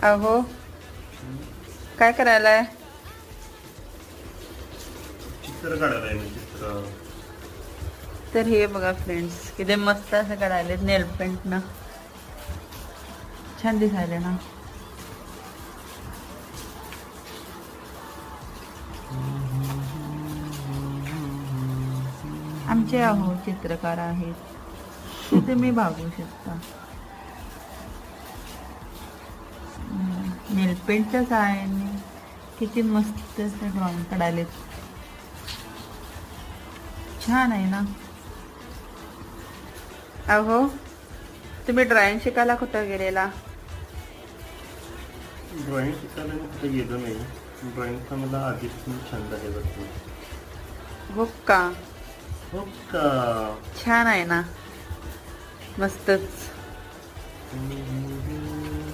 अहो, काय करायलाय? चित्र काढायला आहे मी चित्र. तर हे बघा फ्रेंड्स, किती मस्त असं काढायले नेल पेंट ना. छान दिसायले ना. आमचे अहो चित्रकार आहेत, ते तुम्ही बघू शकता. नेल पेंटच्या सहाय्याने किती मस्त असं ड्रॉइंग काढायलेत. छान आहे ना. अहो, तुम्ही ड्रॉइंग शिकायला कुठं गेलेला? ड्रॉइंग शिकायला मी कुठे गेलो नाही. ड्रॉइंगचा मला आधीपासून छंद आहे भरपूर. हो का? हो का? छान आहे ना. मस्तच.